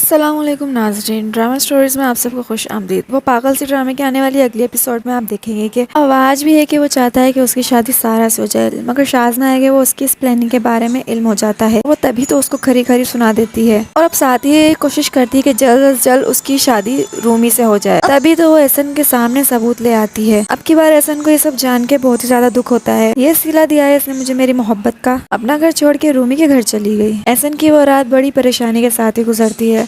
अस्सलामुअलैकुम नाज़रीन, drama stories में आप सबको खुश आमदीद। वो पागल सी ड्रामे के आने वाली अगले एपिसोड में आप देखेंगे कि आवाज़ भी है कि वो चाहता है कि उसकी शादी सारा से हो जाए, मगर शाज़ना है कि वो उसकी इस प्लानिंग के बारे में इल्म हो जाता है। वो तभी तो उसको खरी खरी सुना देती है और अब साथ ही कोशिश करती है कि जल्द अज जल्द उसकी शादी रूमी से हो जाए। तभी तो वो एहसन के सामने सबूत ले आती है। अब की बार एहसन को ये सब जान के बहुत ही ज्यादा दुख होता है। ये सिला दिया है इसने मुझे मेरी मोहब्बत का। अपना घर छोड़ के रूमी के घर चली गई। एहसन की वो रात बड़ी परेशानी के साथ ही गुजरती है।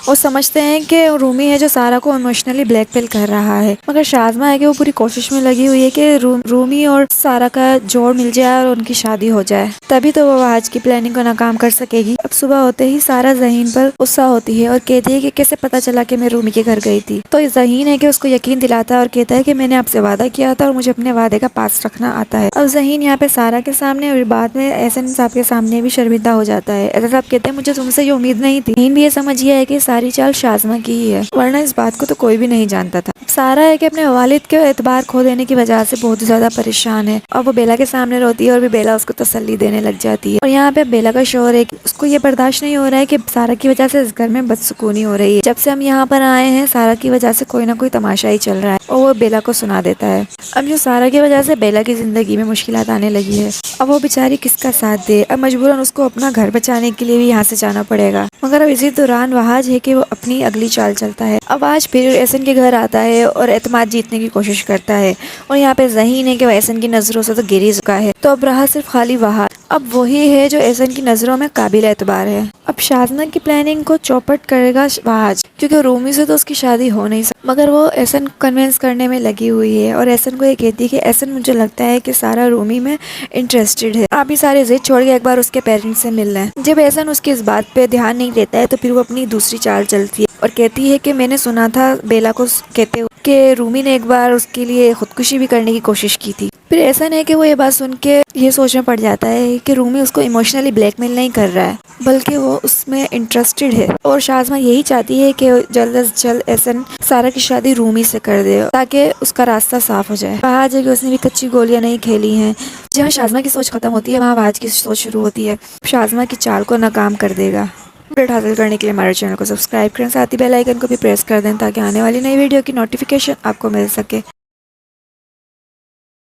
वो समझते हैं कि रूमी है जो सारा को इमोशनली ब्लैकमेल कर रहा है, मगर शाज़मा है कि वो पूरी कोशिश में लगी हुई है कि रूमी और सारा का जोड़ मिल जाए और उनकी शादी हो जाए, तभी तो वो आज की प्लानिंग को नाकाम कर सकेगी। अब सुबह होते ही सारा ज़हीन पर गुस्सा होती है और कहती है कि कैसे पता चला कि मैं रूमी के घर गई थी। तो ज़हीन है कि उसको यकीन दिलाता है और कहता है कि मैंने आपसे वादा किया था और मुझे अपने वादे का पास रखना आता है। अब ज़हीन यहाँ पे सारा के सामने और बाद में एहसन साहब के सामने भी शर्मिंदा हो जाता है। एहसन साहब कहते हैं मुझे तुमसे ये उम्मीद नहीं थी। ज़हीन भी ये समझिए है कि सारी चाल शाज़मा की ही है, वरना इस बात को तो कोई भी नहीं जानता था। सारा है कि अपने वालिद के एतबार खो देने की वजह से बहुत ज्यादा परेशान है और वो बेला के सामने रोती है और भी बेला उसको तसल्ली देने लग जाती है। और यहाँ पे बेला का शोर है कि उसको ये बर्दाश्त नहीं हो रहा है कि सारा की वजह से इस घर में बदसुकूनी हो रही है। जब से हम यहाँ पर आए हैं सारा की वजह से कोई ना कोई तमाशा ही चल रहा है और वो बेला को सुना देता है। अब जो सारा की वजह से बेला की जिंदगी में मुश्किलात आने लगी है, अब वो बेचारी किसका साथ दे। अब मजबूरन उसको अपना घर बचाने के लिए भी यहाँ से जाना पड़ेगा, मगर अब इसी दौरान वहाज है कि वो अपनी अगली चाल चलता है। अब आज फिर एहसन के घर आता है और एतमाद जीतने की कोशिश करता है और यहाँ पे ज़हीन है कि वो एहसन की नज़रों से तो गिर ही चुका है। तो अब रहा सिर्फ खाली वहाज। अब वही है जो एहसन की नज़रों में काबिल एतबार है। अब शाज़ना की प्लानिंग को चौपट करेगा वहाज, क्योंकि रूमी से तो उसकी शादी हो नहीं सकती, मगर वो एहसन कन्विंस करने में लगी हुई है और एहसन को ये कहती है कि एहसन मुझे लगता है कि सारा रूमी में इंटरेस्टेड है, आप ही सारे जिद छोड़ के एक बार उसके पेरेंट्स से मिल लें। जब एहसन उसकी इस बात पे ध्यान नहीं देता है तो फिर वो अपनी दूसरी चाल चलती है और कहती है कि मैंने सुना था बेला को कहते हुए कि रूमी ने एक बार उसके लिए खुदकुशी भी करने की कोशिश की थी। फिर ऐसा नहीं कि वो ये बात सुन के ये सोच में पड़ जाता है कि रूमी उसको इमोशनली ब्लैकमेल नहीं कर रहा है, बल्कि वो उसमें इंटरेस्टेड है और शाज़मा यही चाहती है कि जल्द अज जल्द एहसन सारा की शादी रूमी से कर दे ताकि उसका रास्ता साफ हो जाए। वहाँ जगह उसने भी कच्ची गोलियां नहीं खेली हैं। जहाँ शाज़मा की सोच खत्म होती है वहाँ वहाज की सोच शुरू होती है। शाज़मा की चाल को नाकाम कर देगा। अपडेट हासिल करने के लिए हमारे चैनल को सब्सक्राइब करें, साथ ही बेल आइकन को भी प्रेस कर दें ताकि आने वाली नई वीडियो की नोटिफिकेशन आपको मिल सके।